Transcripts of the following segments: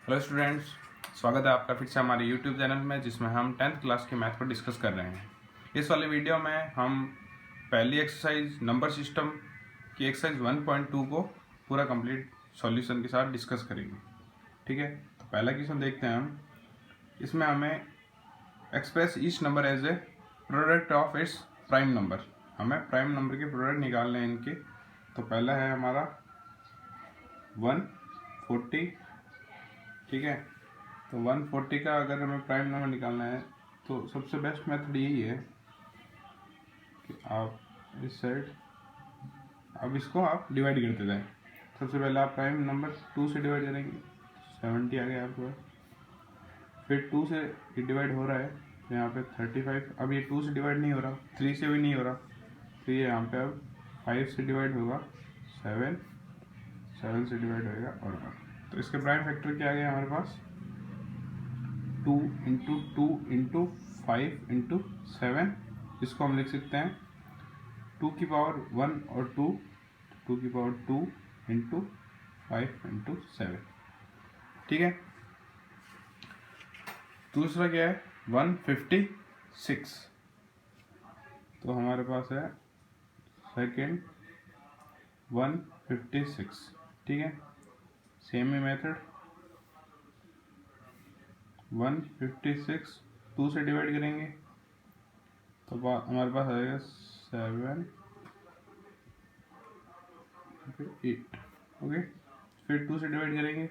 Hello students, स्वागत है आपका फिर से हमारे यूट्यूब चैनल में, जिसमें हम 10th क्लास के मैथ को डिस्कस कर रहे हैं। इस वाले वीडियो में हम पहली एक्सरसाइज नंबर सिस्टम की एक्सरसाइज 1.2 को पूरा कंप्लीट सॉल्यूशन के साथ डिस्कस करेंगे। ठीक है, तो पहला क्वेश्चन देखते हैं हम। इसमें हमें express each number as a product of its prime number, हमें प्राइम नंबर के प्रोडक्ट निकालने हैं इनके। तो पहला है हमारा 140। ठीक है, तो 140 का अगर हमें प्राइम नंबर निकालना है तो सबसे बेस्ट मेथड यही है कि आप इस साइड अब इसको आप डिवाइड करते जाएं। सबसे पहले आप प्राइम नंबर 2 से डिवाइड करेंगे, 70 आ गया आपको। फिर 2 से ये डिवाइड हो रहा है तो यहाँ पे 35। अब ये 2 से डिवाइड नहीं हो रहा, 3 से भी नहीं हो रहा, तो ये यहाँ पे अब 5 से डिवाइड होगा, 7 से डिवाइड होएगा और 1। तो इसके प्राइम फैक्टर क्या आ गया हमारे पास, 2 इंटू 2 इंटू 5 इंटू 7। इसको हम लिख सकते हैं 2 की पावर 1 और 2 की पावर 2 इंटू 5 इंटू 7। ठीक है, दूसरा क्या है 156। तो हमारे पास है सेकेंड 156। ठीक है, सेम ही मेथड 156 2 से डिवाइड करेंगे तो हमारे पास आएगा 7 8। ओके, फिर 2 से डिवाइड करेंगे,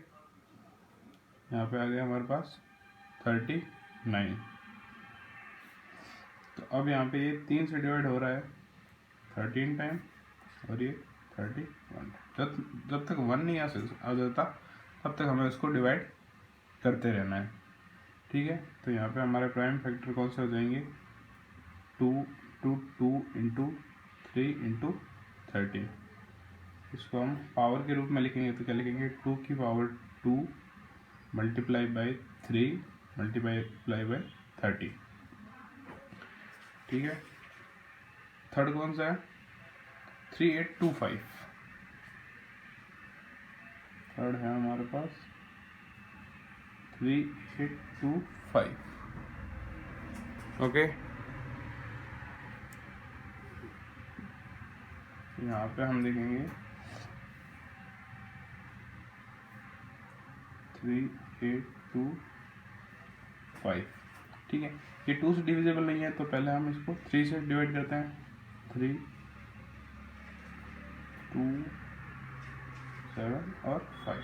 यहाँ पे आ गया हमारे पास 39। तो अब यहाँ पे ये 3 से डिवाइड हो रहा है 13 टाइम और ये 31। जब तक 1 नहीं आ जाता तब तक हमें उसको डिवाइड करते रहना है। ठीक है, तो यहाँ पे हमारे प्राइम फैक्टर कौन से हो जाएंगे, 2 इंटू 3 इंटू 13। इसको हम पावर के रूप में लिखेंगे तो क्या लिखेंगे, 2 की power 2 multiply by 3 multiply by 30। ठीक है, थर्ड कौन सा है 3825। थर्ड है हमारे पास 3825। ओके, यहाँ पे हम देखेंगे 3825। ठीक है, ये 2 से डिविजिबल नहीं है तो पहले हम इसको 3 से डिवाइड करते हैं, 3 2 7 और 5।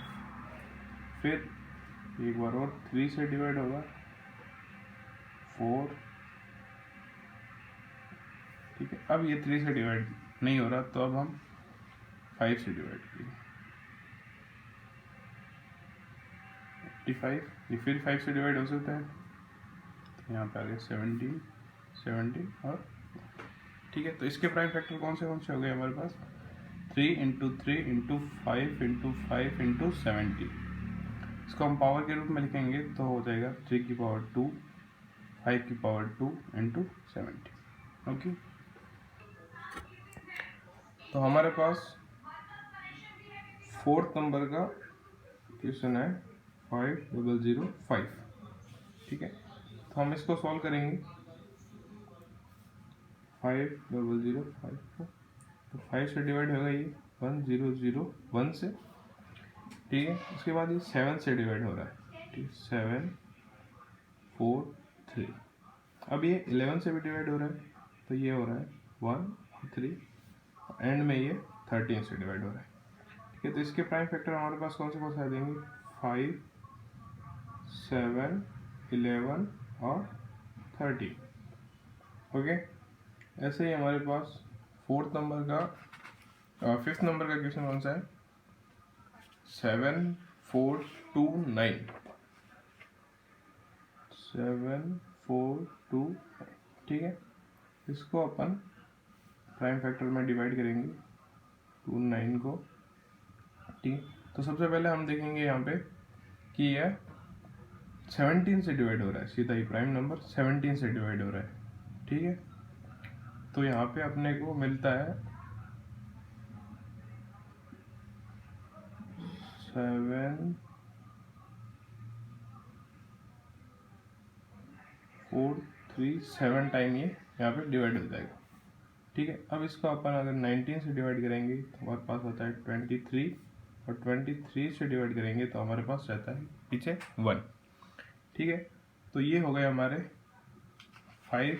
फिर एक बार और 3 से डिवाइड होगा 4। ठीक है, अब ये 3 से डिवाइड नहीं हो रहा तो अब हम 5 से डिवाइड करेंगे 85। ये फिर 5 से डिवाइड हो सकता है तो यहाँ पे आ गया 17 और। ठीक है, तो इसके प्राइम फैक्टर कौन से हो गए हमारे पास, 3 इंटू 3 इंटू 5 इंटू 5 इंटू 70। इसको हम पावर के रूप में लिखेंगे तो हो जाएगा 3 की पावर 2 5 की पावर 2 इंटू 70। ओके, तो हमारे पास फोर्थ नंबर का क्वेश्चन है 5005। ठीक है, तो हम इसको सॉल्व करेंगे 5005 को, तो 5 से डिवाइड होगा ये 1001 से। ठीक है, उसके बाद ये 7 से डिवाइड हो रहा है, ठीक, 7 4 3। अब ये 11 से भी डिवाइड हो रहा है तो ये हो रहा है 1 3, एंड में ये 13 से डिवाइड हो रहा है। ठीक है, तो इसके प्राइम फैक्टर हमारे पास कौन से आ जाएंगे, 5 7 11 और 30। ओके, ऐसे ही हमारे पास फिफ्थ नंबर का क्वेश्चन कौन सा है, 7429। 7429। ठीक है, इसको अपन प्राइम फैक्टर में डिवाइड करेंगे 29 को। ठीक, तो सबसे पहले हम देखेंगे यहाँ पे कि यह 17 से डिवाइड हो रहा है, सीधा ही प्राइम नंबर 17 से डिवाइड हो रहा है। ठीक है, तो यहाँ पे अपने को मिलता है 7 0.437 टाइम ये यहाँ पे डिवाइड हो जाएगा। ठीक है, अब इसको अपन अगर 19 से डिवाइड करेंगे तो हमारे पास होता है 23, और 23 से डिवाइड करेंगे तो हमारे पास रहता है पीछे 1। ठीक है, तो ये हो गए हमारे 5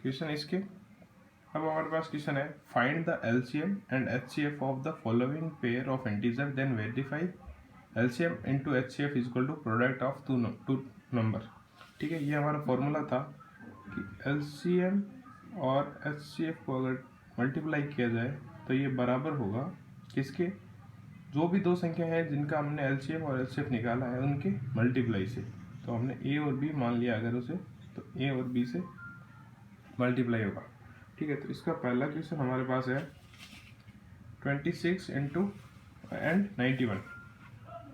क्वेश्चन इसके। अब हमारे पास क्वेश्चन है find the LCM and HCF of the following pair of integer then verify LCM into HCF is equal to product of two number. ठीक है, ये हमारा फॉर्मूला था कि एलसीएम और एचसीएफ को अगर मल्टीप्लाई किया जाए तो ये बराबर होगा किसके, जो भी दो संख्या है जिनका हमने एलसीएम और एचसीएफ निकाला है उनके मल्टीप्लाई से। तो हमने ए और बी मान लिया अगर उसे, तो ए और बी से मल्टीप्लाई होगा। ठीक है, तो इसका पहला क्वेश्चन हमारे पास है 26 इंटू एंड 91।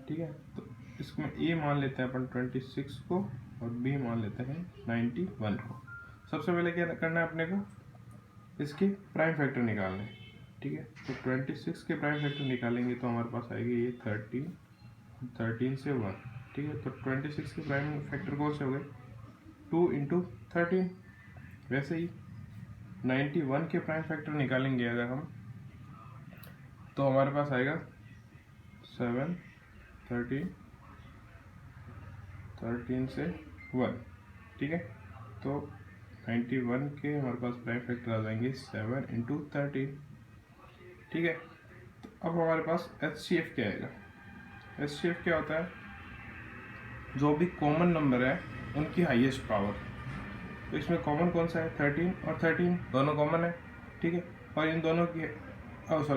ठीक है, तो इसमें ए मान लेते हैं अपन 26 को और बी मान लेते हैं 91 को। सबसे पहले क्या करना है अपने को, इसके प्राइम फैक्टर निकालने हैं। ठीक है, तो 26 के प्राइम फैक्टर निकालेंगे तो हमारे पास आएगी ये 13 से 1। ठीक है, तो 26 के प्राइम फैक्टर कौन से हो गए, 2 इंटू 13। वैसे ही 91 के प्राइम फैक्टर निकालेंगे अगर हम, तो हमारे पास आएगा 7, 13 से 1। ठीक है, तो 91 के हमारे पास प्राइम फैक्टर आ जाएंगे 7 इंटू 13। ठीक है, तो अब हमारे पास एचसीएफ क्या आएगा। एचसीएफ क्या होता है, जो भी कॉमन नंबर है उनकी हाईएस्ट पावर। तो इसमें कॉमन कौन सा है, 13 और 13 दोनों कॉमन है। ठीक है, और इन दोनों की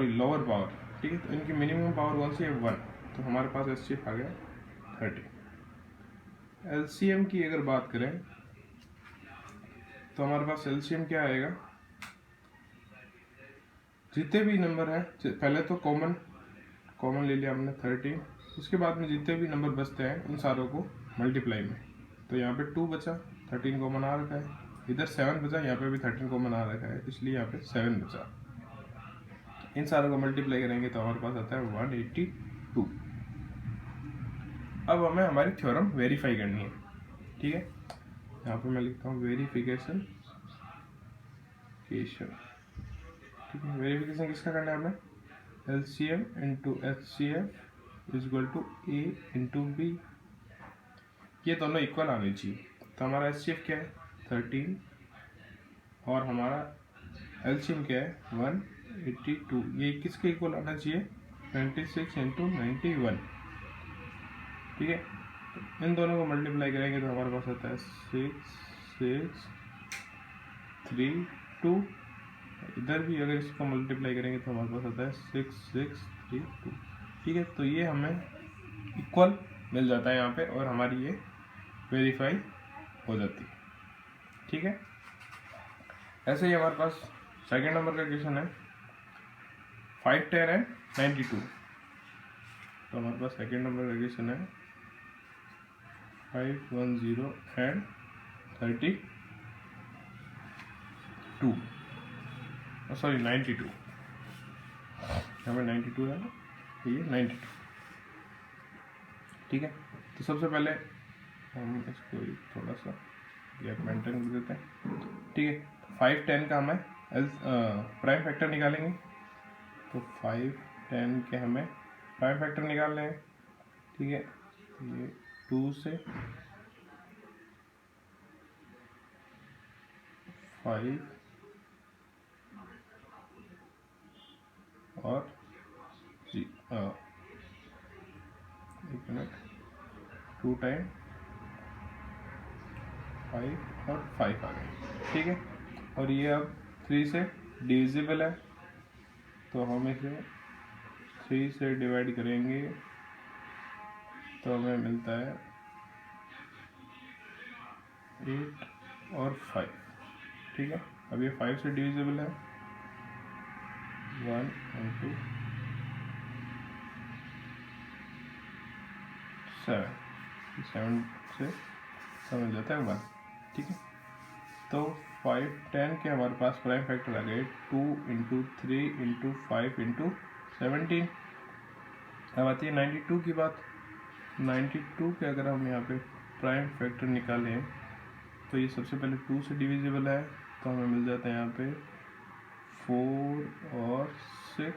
लोअर पावर। ठीक है, तो इनकी मिनिमम पावर कौन सी है, 1। तो हमारे पास एचसीएफ आ गया 13। एलसीएम की अगर बात करें तो हमारे पास एलसीएम क्या आएगा, जितने भी नंबर है, पहले तो कॉमन ले लिया हमने 13, उसके बाद में जितने भी नंबर बचते हैं उन सारों को मल्टीप्लाई में। तो यहाँ पे 2 बचा, 13 कॉमन आ रखा है, इधर 7 बचा, यहाँ पे भी 13 कॉमन आ रखा है, इसलिए यहाँ पे 7 बचा। इन सारों को मल्टीप्लाई करेंगे तो हमारे पास आता है 182। अब हमें हमारी थ्योरम वेरीफाई करनी है। ठीक है, यहाँ पे मैं लिखता हूँ वेरिफिकेशन। ठीक है, वेरिफिकेशन किसका करना है हमें, LCM into HCF is equal to A into B. ये दोनों इक्वल आने चाहिए। तो हमारा एचसीएफ क्या है 13 और हमारा एलसीएम क्या है 182। ये किसके इक्वल आना चाहिए, 26 इंटू 91। ठीक है, तो इन दोनों को मल्टीप्लाई करेंगे तो हमारे पास आता है 6632। इधर भी अगर इसको मल्टीप्लाई करेंगे तो हमारे पास आता है 6632। ठीक है, तो ये हमें इक्वल मिल जाता है यहाँ पे और हमारी ये वेरीफाई हो जाती है। ठीक है, ऐसे ही हमारे पास सेकेंड नंबर का क्वेश्चन है 5, 10 एंड 92। तो हमारे पास सेकेंड नंबर का क्वेश्चन है 5, 1, 0 एंड 32, सॉरी 92। यहाँ पे 92 है, ये 92। ठीक है, तो सबसे पहले हम इसको थोड़ा सा गैप मेंटेन कर देते हैं। ठीक है, 5, 10 का हमें प्राइम फैक्टर निकालेंगे। तो 5, 10 के हमें प्राइम फैक्टर निकालने हैं। ठीक है, ये 2 से 5 और एक मिनट, 2 टाइम 5 और 5 आ गए। ठीक है, और ये अब 3 से डिविजिबल है, तो हम इसे 3 से डिवाइड करेंगे तो हमें मिलता है 8 और 5। ठीक है, अब ये 5 से डिविजिबल है, 1 और 2 7 से समझ जाता है 1। ठीक है, तो 5, 10 के हमारे पास प्राइम फैक्टर आ गए 2 इंटू 3 इंटू 5 इंटू 17। अब आती है 92 की बात। 92 के अगर हम यहाँ पे प्राइम फैक्टर निकालें तो ये सबसे पहले 2 से डिविजिबल है, तो हमें मिल जाता है यहाँ पे 4 और 6।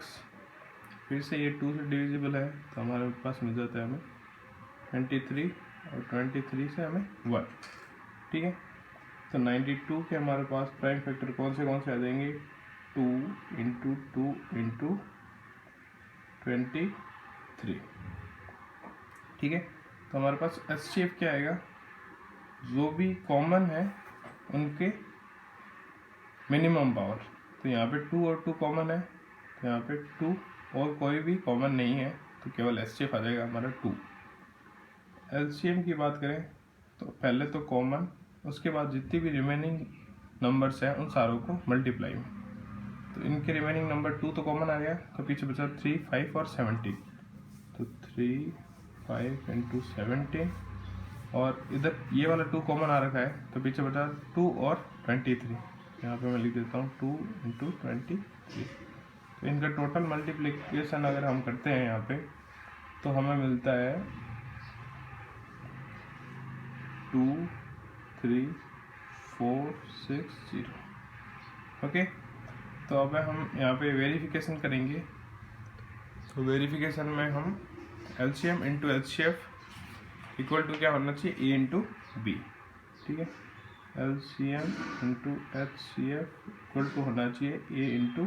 फिर से ये 2 से डिविजिबल है, तो हमारे पास मिल जाता है हमें 23, और 23 से हमें 1। ठीक है, तो 92 के हमारे पास प्राइम फैक्टर कौन से आ जाएंगे? 2 इंटू 2 इंटू 23। ठीक है, तो हमारे पास एचसीएफ क्या आएगा? जो भी कॉमन है उनके मिनिमम पावर। तो यहाँ पे 2 और 2 कॉमन है, तो यहाँ पे 2 और कोई भी कॉमन नहीं है, तो केवल एचसीएफ आ जाएगा हमारा 2। एलसीएम की बात करें तो पहले तो कॉमन, उसके बाद जितनी भी रिमेनिंग नंबर्स हैं उन सारों को मल्टीप्लाई में। तो इनके रिमेनिंग नंबर 2 तो कॉमन आ गया, तो पीछे बचा 3, 5 और 17। तो 3, 5 इंटू 17, और इधर ये वाला 2 कॉमन आ रखा है, तो पीछे बचा 2 और 23। यहाँ पे मैं लिख देता हूँ 2 इंटू 23। तो इनका टोटल मल्टीप्लिकेशन अगर हम करते हैं यहाँ पे, तो हमें मिलता है 2, 3, 4, 6, 0। ओके, तो अब हम यहाँ पे वेरिफिकेशन करेंगे। तो वेरिफिकेशन में हम LCM into HCF equal to क्या होना चाहिए? A into B. ठीक है, LCM into HCF equal to होना चाहिए ए इंटू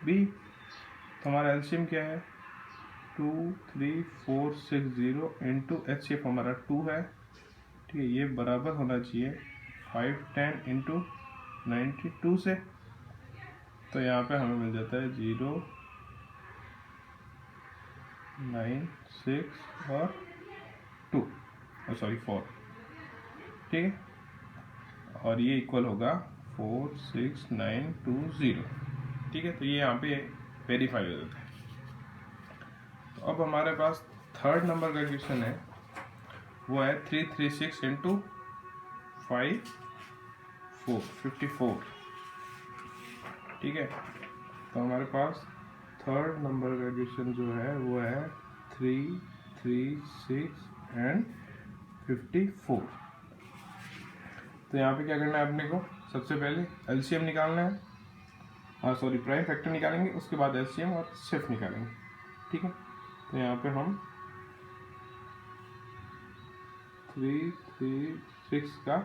बी। तो हमारा एलसीएम क्या है? 2, 3, 4, 6, 0 इंटू एचसीएफ हमारा 2 है। ठीक है, ये बराबर होना चाहिए 5, 10 इंटू 92 से। तो यहाँ पे हमें मिल जाता है 0, 9, 6 और 2, सॉरी 4। ठीक है, और ये इक्वल होगा 4, 6, 9, 2, 0। ठीक है, तो ये यहाँ पे वेरीफाई हो जाता है। तो अब हमारे पास थर्ड नंबर का क्वेश्चन है, वो है 336 इंटू 5, 4, 54। ठीक है, तो हमारे पास थर्ड नंबर का क्वेश्चन जो है वो है 3, 3, 6 एंड 54। तो यहाँ पे क्या करना है अपने को? सबसे पहले एलसीएम निकालना है, सॉरी प्राइम फैक्टर निकालेंगे, उसके बाद एलसीएम और एचसीएफ निकालेंगे। ठीक है, तो यहाँ पे हम 3, 3, 6 का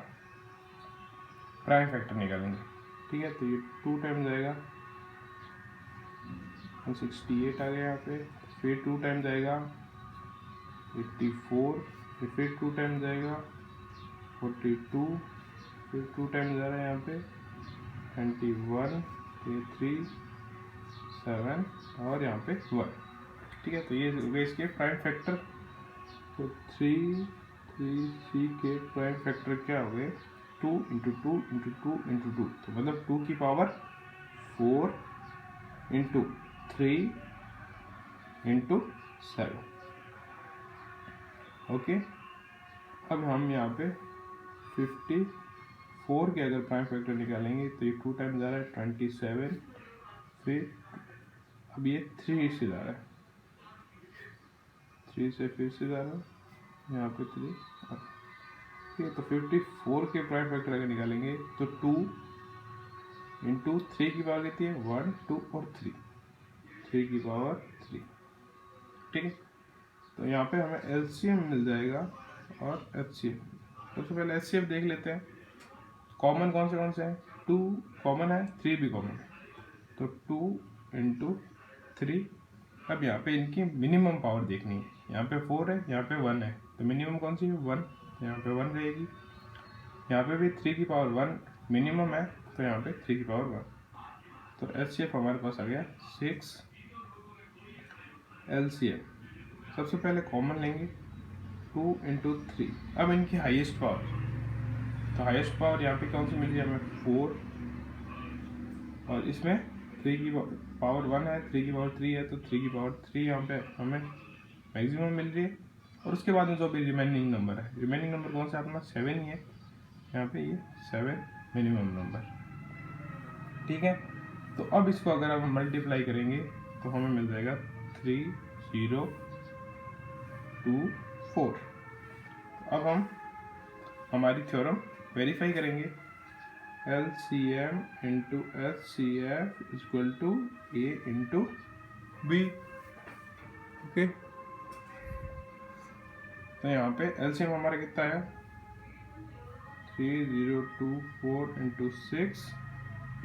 प्राइम फैक्टर निकालेंगे। ठीक है, तो ये 2 टाइम जाएगा, 168 आ गया यहाँ पे। फिर 2 टाइम जाएगा 84, फिर 2 टाइम जाएगा 42, फिर 2 टाइम जा रहा है यहाँ पे 21, फिर 3, 7 और यहाँ पे 1। ठीक है, तो ये हो गए इसके प्राइम फैक्टर। तो 3, 3, 3 के प्राइम फैक्टर क्या हो गए? 2 इंटू 2 इंटू 2 इंटू 2, तो मतलब 2 की पावर 4 इंटू 3 इंटू 7। ओके, अब हम यहाँ पे 54 के अगर प्राइम फैक्टर निकालेंगे तो ये 2 टाइम जा रहा है 27, फिर अब ये 3 से जा रहा है, 3 से फिर से जा रहा है यहाँ पे 3। ठीक है, तो 54 के प्राइम फैक्टर अगर निकालेंगे तो 2 इंटू 3 की पावर कितनी है? 1, 2 और 3 की पावर 3। ठीक है, तो यहाँ पे हमें एलसीएम मिल जाएगा और एचसीएफ। सबसे पहले एचसीएफ देख लेते हैं, कॉमन कौन से हैं? 2 कॉमन है, 3 भी कॉमन है, तो 2 इंटू 3। अब यहाँ पे इनकी मिनिमम पावर देखनी है, यहाँ पे 4 है, यहाँ पे 1 है, तो मिनिमम कौन सी है? 1, यहाँ पे 1 रहेगी। यहाँ पे भी 3 की पावर 1 मिनिमम है, तो यहाँ पे 3 की पावर 1। तो एचसीएफ हमारे पास आ गया 6। एलसीएफ सबसे पहले कॉमन लेंगे 2 इंटू 3। अब इनकी हाईएस्ट पावर, तो हाईएस्ट पावर यहाँ पे कौन सी मिल रही है हमें? 4, और इसमें 3 की पावर 1 है, 3 की पावर 3 है, तो 3 की पावर 3 यहाँ पे हमें मैक्सिमम मिल रही है। और उसके बाद में जो भी रिमेनिंग नंबर है, रिमेनिंग नंबर कौन सा अपना? 7 ही है, यहाँ पे ये 7 मिनिमम नंबर। ठीक है, तो अब इसको अगर हम मल्टीप्लाई करेंगे तो हमें मिल जाएगा 3, 0, 2, 4। अब हम हमारी थ्योरम वेरीफाई करेंगे, LCM into HCF equal to A into B। Okay, तो यहाँ पे LCM हमारा कितना है 3024 into 6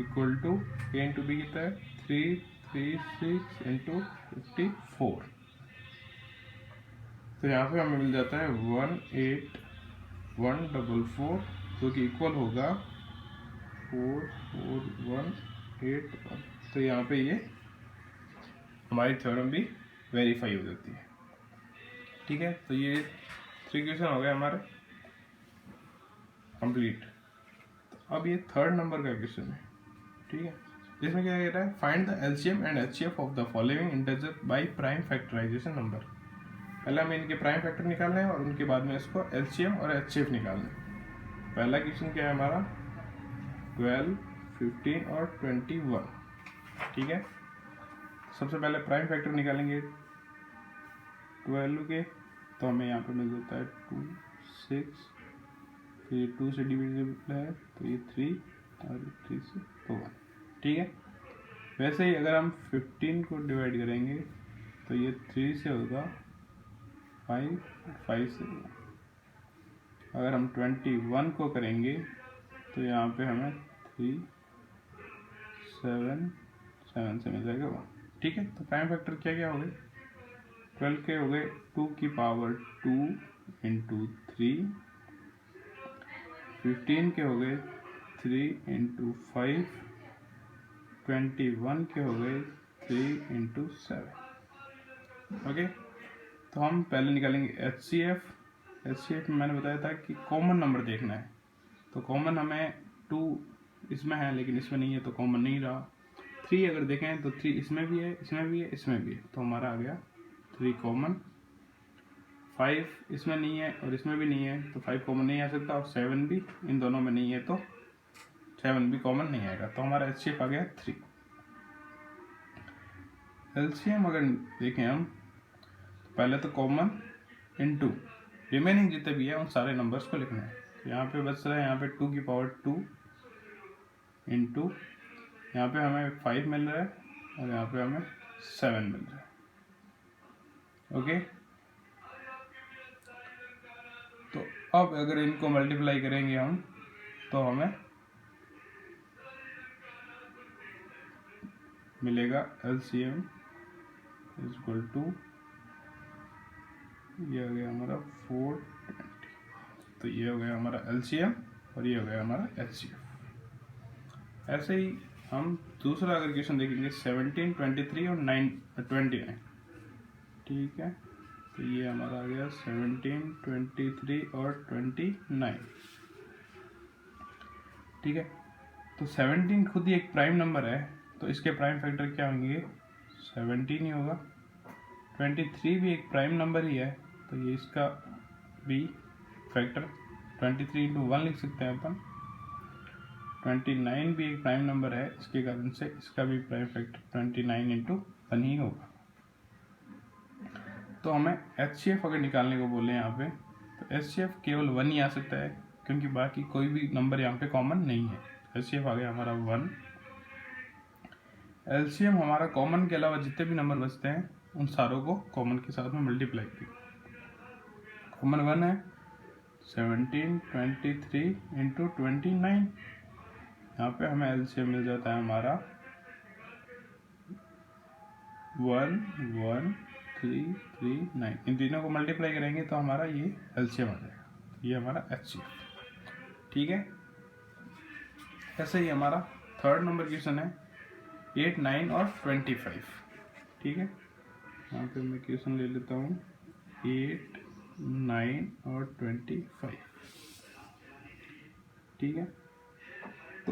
equal to A into B कितना है 336 इंटू 54। तो यहाँ पे हमें मिल जाता है 18144 जो कि इक्वल होगा 44181। तो यहाँ पे ये हमारी थ्योरम भी वेरीफाई हो जाती है। ठीक है, तो ये 3 क्वेश्चन हो गए हमारे कंप्लीट। तो अब ये थर्ड नंबर का क्वेश्चन है। ठीक है, जिसमें क्या कहता है find the LCM and HCF of the following integer by prime factorisation number. पहले हमें इनके प्राइम फैक्टर निकालने हैं और उनके बाद में इसको एलसीएम और एचसीएफ निकालना है। पहला क्वेश्चन क्या है हमारा 12, 15 और 21। ठीक है, सबसे पहले प्राइम फैक्टर निकालेंगे 12 के, तो हमें यहाँ पे मिल जाता है 2, 6, फिर 2 से डिविजिबल है तो ये 3 और 3 से 1। ठीक है, वैसे ही अगर हम 15 को डिवाइड करेंगे तो ये 3 से होगा 5, 5 से होगा। अगर हम 21 को करेंगे तो यहाँ पे हमें 3, 7, 7 से मिल जाएगा 1। ठीक है, तो प्राइम फैक्टर क्या क्या हो गए 12 के हो गए 2 की पावर 2 इंटू 3, 15 के हो गए 3 इंटू 5, 21 के हो गए 3 इंटू 7। ओके, तो हम पहले निकालेंगे HCF। HCF में मैंने बताया था कि कॉमन नंबर देखना है, तो कॉमन हमें 2 इसमें है लेकिन इसमें नहीं है तो कॉमन नहीं रहा। 3 अगर देखें तो 3 इसमें भी है, इसमें भी है, इसमें भी है, तो हमारा आ गया 3 कॉमन। 5 इसमें नहीं है और इसमें भी नहीं है तो 5 कॉमन नहीं आ सकता, और 7 भी इन दोनों में नहीं है तो 7 भी कॉमन नहीं आएगा, तो हमारा HCF आ गया 3। LCM अगर देखें हम तो पहले तो कॉमन इनटू रिमेनिंग जितने भी है उन सारे नंबर्स को लिखना है। तो यहाँ पे बच रहा है यहाँ पे 2 की पावर 2 इंटू यहाँ पे हमें 5 मिल रहा है और यहाँ पे हमें 7 मिल रहा है। ओके, तो अब अगर इनको मल्टीप्लाई करेंगे हम तो हमें मिलेगा LCM इक्वल टू ये हो गया हमारा 420। तो ये हो गया हमारा LCM और ये हो गया हमारा HCF। ऐसे ही हम दूसरा अगर क्वेश्चन देखेंगे 17, 23 और 29। ठीक है, तो ये हमारा आ गया 17, 23 और 29। ठीक है, तो 17 खुद ही एक प्राइम नंबर है तो इसके प्राइम फैक्टर क्या होंगे 17 ही होगा। 23 भी एक प्राइम नंबर ही है तो ये इसका भी फैक्टर 23 इंटू 1 लिख सकते हैं अपन। 29 भी एक प्राइम नंबर है, इसके कारण से इसका भी प्राइम फैक्टर 29 इंटू 1 ही होगा। तो हमें HCF अगर निकालने को बोले यहाँ पे तो HCF केवल 1 ही आ सकता है क्योंकि बाकी कोई भी नंबर यहाँ पे कॉमन नहीं है। HCF आ गया हमारा 1। LCM हमारा कॉमन के अलावा जितने भी नंबर बचते हैं उन सारों को कॉमन के साथ में मल्टीप्लाई करें। कॉमन 1 है 17, 23 इंटू 29। यहाँ पे हमें LCM मिल जाता है हमारा 11339। इन तीनों को मल्टीप्लाई करेंगे तो हमारा ये LCM आ जाएगा, ये हमारा HCF। ठीक है, ऐसे ही हमारा थर्ड नंबर क्वेश्चन है 8, 9 और 25। ठीक है, यहाँ पे मैं क्वेश्चन ले लेता हूँ 8, 9 और 25। ठीक है, तो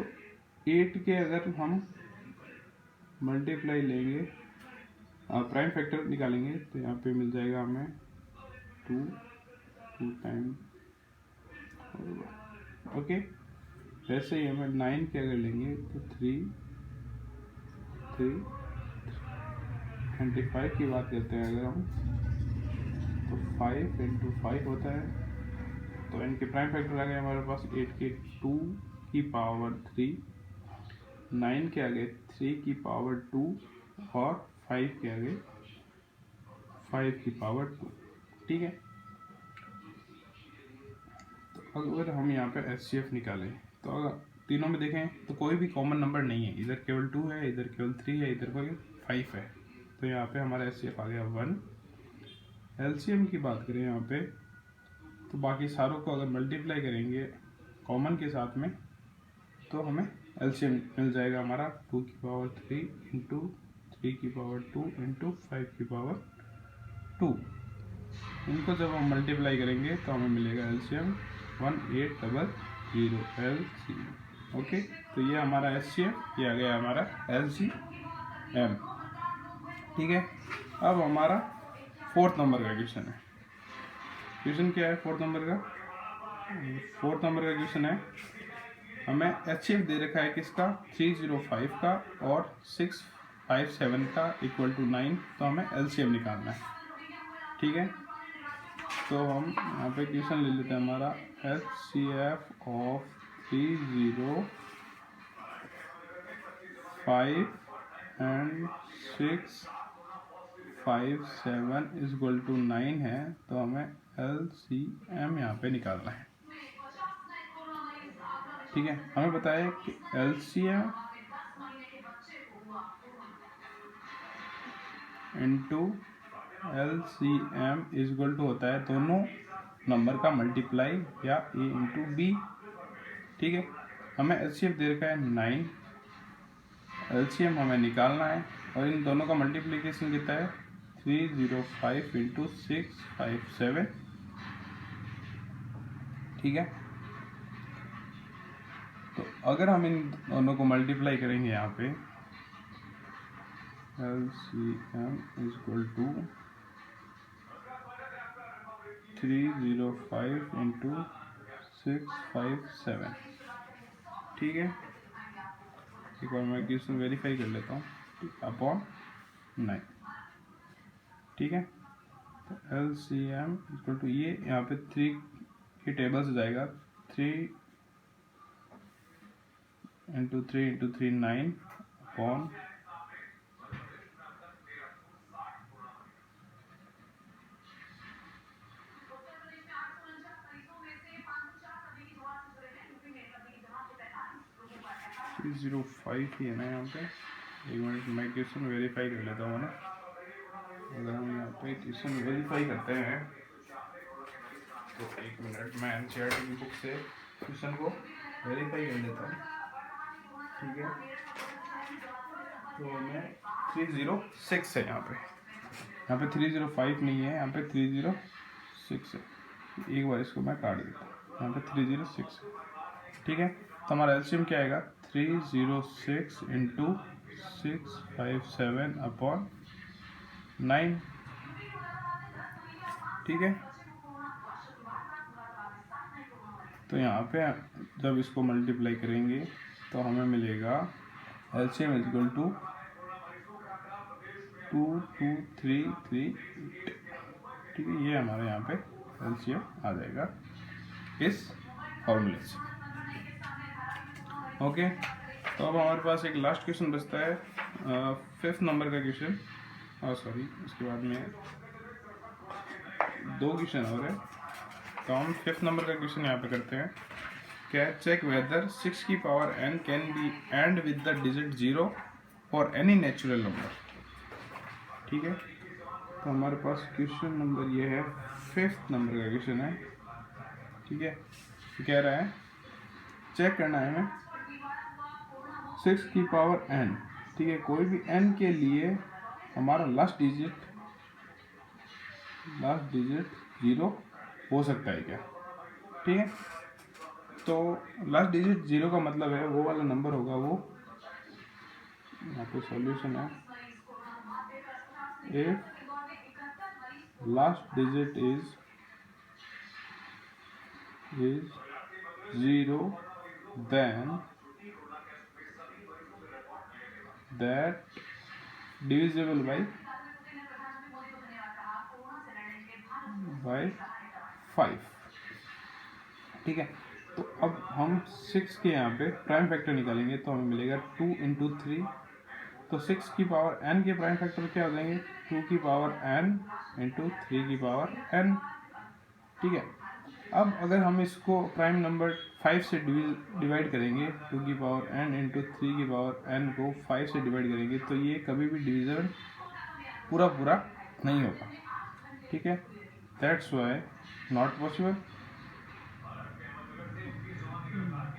8 के अगर हम मल्टीप्लाई लेंगे प्राइम फैक्टर निकालेंगे तो यहाँ पे मिल जाएगा हमें 2 टाइम। ओके, वैसे ही हमें 9 के अगर लेंगे तो 3 25 की बात करते हैं अगर हम तो 5 इंटू 5 होता है तो इनके प्राइम फैक्टर आ गए हमारे पास 8 के 2 की पावर 3, 9 के आगे 3 की पावर 2 और 5 के आगे 5 की पावर 2। ठीक है, तो अगर हम यहाँ पे HCF निकालें तो अगर तीनों में देखें तो कोई भी कॉमन नंबर नहीं है, इधर केवल 2 है, इधर केवल 3 है, इधर कोई 5 है। तो यहाँ पे हमारा HCF आ गया 1। LCM की बात करें यहाँ पे तो बाकी सारों को अगर मल्टीप्लाई करेंगे कॉमन के साथ में तो हमें LCM मिल जाएगा हमारा 2 की पावर 3 इंटू 3 की पावर 2 इंटू 5 की पावर 2। इनको जब हम मल्टीप्लाई करेंगे तो हमें मिलेगा LCM 1800 LCM। ओके, तो ये हमारा HCF, ये आ गया हमारा LCM। ठीक है, अब हमारा 4th नंबर का क्वेश्चन है। क्वेश्चन क्या है 4th नंबर का? 4th नंबर का क्वेश्चन है, हमें HCF दे रखा है किसका? 305 का और 657 का इक्वल टू 9। तो हमें LCM निकालना है। ठीक है, तो हम यहाँ पे क्वेश्चन ले लेते हैं हमारा HCF of 305 and 657 is equal to 9 है। तो हमें LCM यहाँ पे निकालना है। ठीक है, हमें पता है कि LCM into LCM is equal to होता है दोनों नंबर का मल्टीप्लाई या A इंटू B। ठीक है, हमें HCF दे रखा है 9, LCM हमें निकालना है और इन दोनों का मल्टीप्लीकेशन कितना है 305 इंटू 657। ठीक है, तो अगर हम इन दोनों को मल्टीप्लाई करेंगे यहाँ पे LCM is equal to 305 into 657। ठीक है, एक बार मैं क्वेश्चन वेरीफाई कर लेता हूँ, अपॉन 9। ठीक है, तो LCM इक्वल टू ये यहाँ पे 3 की टेबल से जाएगा 3 इंटू 3 9 अपॉन 305 ही है ना यहाँ पे। एक मिनट मैं क्वेश्चन वेरीफाई कर लेता हूँ ना। अगर हम यहाँ पे क्वेश्चन वेरीफाई करते हैं तो एक मिनट मैं NCERT की बुक से क्वेश्चन को वेरीफाई कर लेता हूँ। ठीक है, तो हमें 306 है यहाँ पे 305 नहीं है, यहाँ पे 306 है। एक बार इसको मैं काट देता हूँ, यहाँ पे 306 है। ठीक है, तो हमारा LCM क्या आएगा 306 इंटू 657 अपॉन 9। ठीक है, तो यहाँ पे जब इसको मल्टीप्लाई करेंगे तो हमें मिलेगा LCM इज इक्वल टू 22338। ठीक है, ये हमारे यहाँ पे LCM आ जाएगा इस फॉर्मूले से। ओके, तो अब हमारे पास एक लास्ट क्वेश्चन बचता है 5th नंबर का क्वेश्चन। सॉरी, इसके बाद में 2 क्वेश्चन और है, तो हम 5th नंबर का क्वेश्चन यहाँ पे करते हैं। क्या चेक वेदर 6 की power n can be and with the digit 0 for any natural number. ठीक है, तो हमारे पास क्वेश्चन नंबर ये है 5th नंबर का क्वेश्चन है। ठीक है, कह रहा है चेक करना है हमें 6 की पावर n। ठीक है, कोई भी n के लिए हमारा लास्ट डिजिट 0 हो सकता है क्या। ठीक है, तो लास्ट डिजिट 0 का मतलब है वो वाला नंबर होगा, वो यहाँ पे सॉल्यूशन है if last digit is 0 then that divisible by 5। ठीक है। तो अब हम 6 के यहाँ पे प्राइम फैक्टर निकालेंगे तो हमें मिलेगा 2 इंटू 3, तो 6 की पावर n के प्राइम फैक्टर क्या हो जाएंगे 2 की पावर n इंटू 3 की पावर n। ठीक है। अब अगर हम इसको प्राइम नंबर 5 से डिवाइड करेंगे, 2 की पावर n इंटू 3 की पावर n को 5 से डिवाइड करेंगे तो ये कभी भी डिवीजन पूरा पूरा नहीं होगा। ठीक है, that's why not possible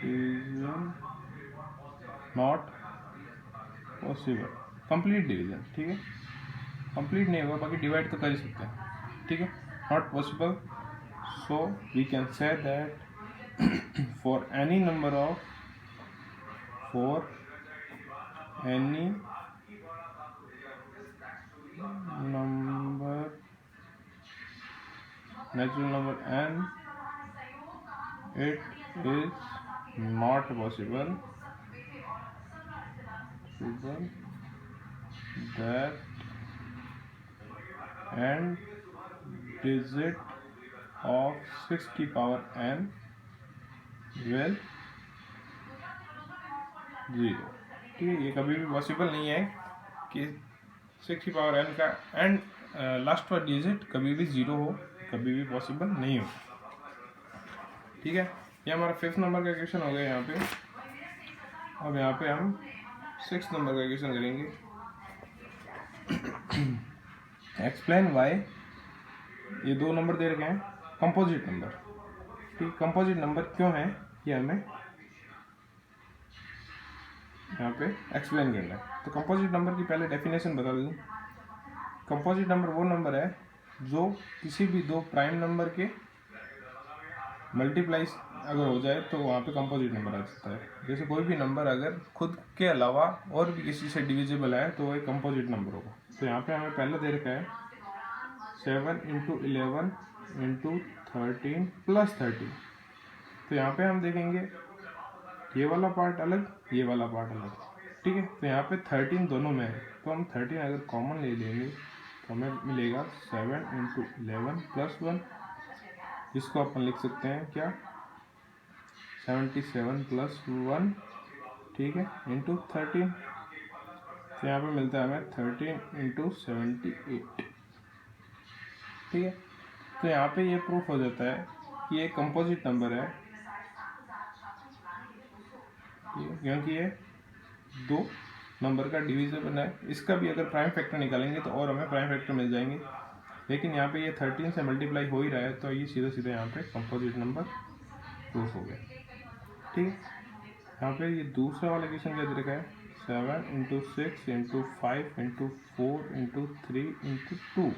division, not possible complete division. ठीक है, कंप्लीट नहीं होगा, बाकी डिवाइड तो कर ही सकते हैं। ठीक है, not possible. So we can say that for any number of natural number n, it is not possible that n digit of 6 की पावर n will 0। ठीक है, ये कभी भी पॉसिबल नहीं है कि 6 की पावर n का एंड लास्ट वाला डिजिट कभी भी 0 हो, कभी भी पॉसिबल नहीं हो। ठीक है, ये हमारा 5th नंबर का क्वेश्चन हो गया यहाँ पे। अब यहाँ पे हम 6th नंबर का क्वेश्चन करेंगे। एक्सप्लेन वाई, ये 2 नंबर दे रखे हैं कंपोजिट नंबर। ठीक, कंपोजिट नंबर क्यों है ये हमें यहाँ पे एक्सप्लेन करना है। तो कंपोजिट नंबर की पहले डेफिनेशन बता दूँ। कंपोजिट नंबर वो नंबर है जो किसी भी 2 प्राइम नंबर के मल्टीप्लाई अगर हो जाए तो वहाँ पे कंपोजिट नंबर आ सकता है। जैसे कोई भी नंबर अगर खुद के अलावा और भी किसी से डिविजिबल है तो वो एक कंपोजिट नंबर होगा। तो यहाँ पे हमें पहले दे रखा है 7 इंटू 11 इंटू 13 प्लस 13। तो यहाँ पे हम देखेंगे ये वाला पार्ट अलग, ये वाला पार्ट अलग। ठीक है, तो यहाँ पे 13 दोनों में है, तो हम 13 अगर कॉमन ले लेंगे तो हमें मिलेगा 7 इंटू 11 प्लस 1, जिसको अपन लिख सकते हैं क्या 77 प्लस 1। ठीक है, इंटू 13, तो यहाँ पे मिलता है हमें 13 इंटू 78। ठीक है, तो यहाँ पे ये प्रूफ हो जाता है कि ये कंपोजिट नंबर है, क्योंकि ये 2 नंबर का डिविजिबल है। इसका भी अगर प्राइम फैक्टर निकालेंगे तो और हमें प्राइम फैक्टर मिल जाएंगे, लेकिन यहाँ पे ये 13 से मल्टीप्लाई हो ही रहा है तो ये सीधा सीधा यहाँ पे कंपोजिट नंबर प्रूफ हो गया। ठीक है, यहाँ पे ये दूसरा वाला क्वेश्चन क्या दे रखा है 7 into 6 into 5 into 4 into 3 into 2,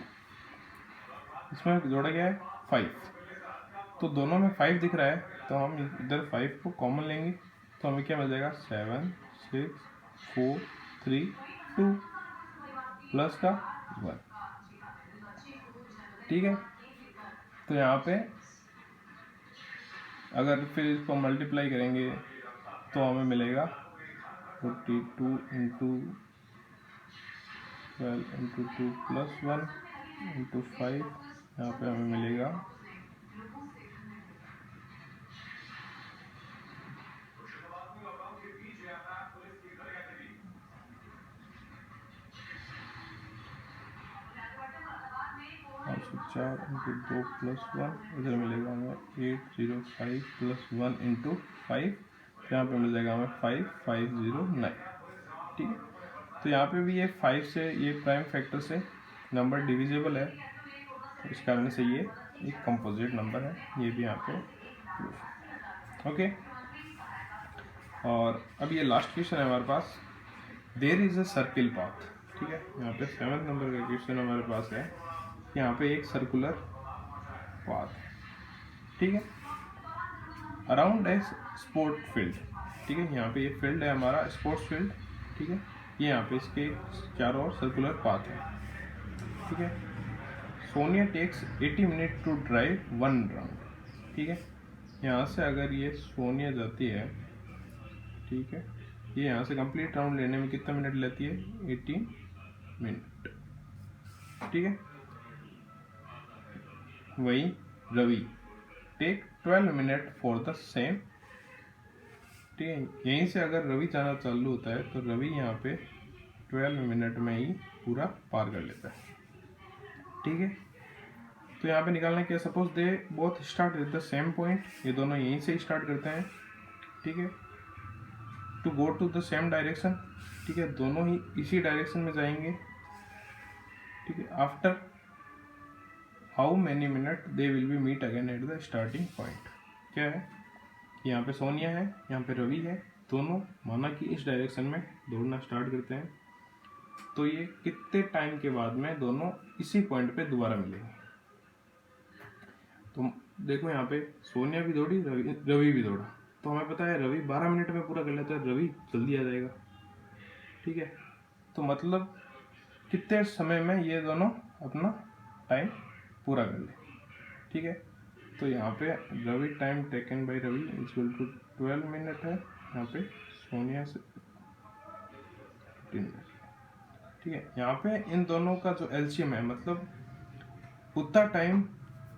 इसमें जोड़ा गया है 5। तो दोनों में 5 दिख रहा है तो हम इधर 5 को कॉमन लेंगे तो हमें क्या मिल जाएगा 7 6 4 3 2 प्लस का 1। ठीक है, तो यहाँ पे अगर फिर इसको मल्टीप्लाई करेंगे तो हमें मिलेगा 42 इंटू 12 इंटू 2 प्लस 1 इंटू 5, यहाँ पे हमें मिलेगा 4 इंटू 2 प्लस 1, इधर मिलेगा हमें 805 प्लस 1 इंटू 5, यहाँ पे मिल जाएगा हमें 5509। ठीक है, तो यहाँ पे भी ये 5 से ये प्राइम फैक्टर से नंबर डिविजिबल है, तो इस कारण से ये एक कंपोजिट नंबर है, ये भी यहाँ पे प्रूफ। ओके, और अब ये लास्ट क्वेश्चन है हमारे पास, there is a circle path. ठीक है, यहाँ पे 7th नंबर का क्वेश्चन हमारे पास है, यहाँ पे एक सर्कुलर पाथ है। ठीक है, अराउंड ए स्पोर्ट फील्ड। ठीक है, यहाँ पे ये फील्ड है हमारा स्पोर्ट्स फील्ड। ठीक है, ये यहाँ पे इसके चारों ओर सर्कुलर पाथ है। ठीक है, Sonia takes 80 minute to drive 1 round. ठीक है, यहाँ से अगर ये सोनिया जाती है, ठीक है, ये यहाँ से कंप्लीट राउंड लेने में कितना मिनट लेती है 18 मिनट। ठीक है, वही Ravi take 12 minute for the same. ठीक है, यहीं से अगर रवि जाना चालू होता है तो रवि यहाँ पे 12 मिनट में ही पूरा पार कर लेता है। ठीक है, तो यहाँ पे निकालना क्या, suppose they both start with the same point, ये दोनों यहीं से स्टार्ट करते हैं। ठीक है, to go to the same direction. ठीक है, दोनों ही इसी डायरेक्शन में जाएंगे। ठीक है, after how many minute they will be meet again at the starting point. क्या है, यहाँ पे सोनिया है, यहाँ पे रवि है, दोनों माना कि इस डायरेक्शन में दौड़ना स्टार्ट करते हैं। तो ये कितने टाइम के बाद में दोनों इसी पॉइंट पे दोबारा मिलेंगे। तो देखो यहाँ पे सोनिया भी दौड़ी, रवि भी दौड़ा, तो हमें पता है रवि 12 मिनट में पूरा कर लेता है, रवि जल्दी आ जाएगा। ठीक है, तो मतलब कितने समय में ये दोनों अपना टाइम पूरा कर ले। ठीक है, तो यहाँ पे Ravi time taken by Ravi equal to 12 minute है, यहाँ पे सोनिया से 15 मिनट। ठीक है, यहाँ पे इन दोनों का जो एलसीएम है, मतलब उतना टाइम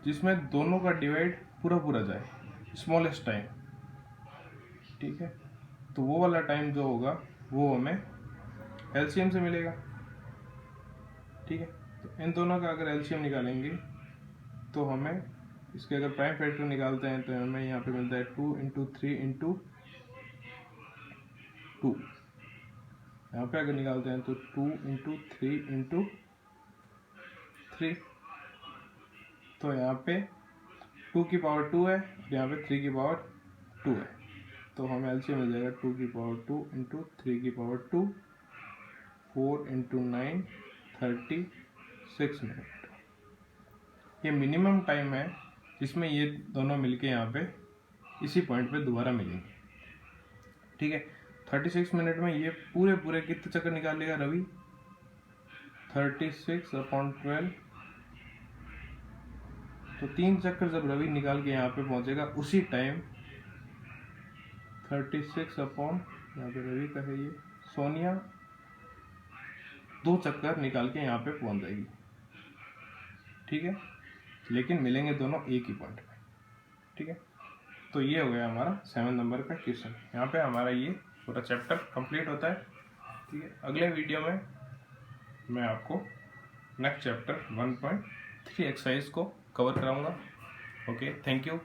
जिसमें दोनों का डिवाइड पूरा पूरा जाए, स्मॉलेस्ट टाइम। ठीक है, तो वो वाला टाइम जो होगा वो हमें एलसीएम से मिलेगा। ठीक है, तो इन दोनों का अगर एलसीएम निकालेंगे तो हमें इसके अगर प्राइम फैक्टर निकालते हैं तो हमें यहाँ पे मिलता है 2 इंटू 3 इंटू 2। यहाँ पे अगर निकालते हैं तो 2 इंटू 3 इंटू 3। तो यहाँ पे 2 की पावर 2 है और यहाँ पे 3 की पावर 2 है, तो हमें एलसीएम मिल जाएगा 2 की पावर 2 इंटू 3 की पावर 2, 4 इंटू 9 36 मिनट। ये मिनिमम टाइम है जिसमें ये दोनों मिलके यहाँ पे इसी पॉइंट पे दोबारा मिलेंगे। ठीक है, 36 मिनट में ये पूरे पूरे कितने चक्कर निकाल लेगा रवि, 36/12। तो 3 चक्कर जब रवि निकाल के यहाँ पे पहुंचेगा उसी टाइम 36 अपॉन, यहाँ पे रवि का है ये, सोनिया 2 चक्कर निकाल के यहाँ पे पहुंच जाएगी। ठीक है, लेकिन मिलेंगे दोनों एक ही पॉइंट पे। ठीक है, तो ये हो गया हमारा 7 नंबर का क्वेश्चन। यहाँ पे हमारा ये पूरा चैप्टर कंप्लीट होता है। ठीक है, अगले वीडियो में मैं आपको नेक्स्ट चैप्टर 1.3 एक्सरसाइज को कवर कराऊंगा। Okay, thank you.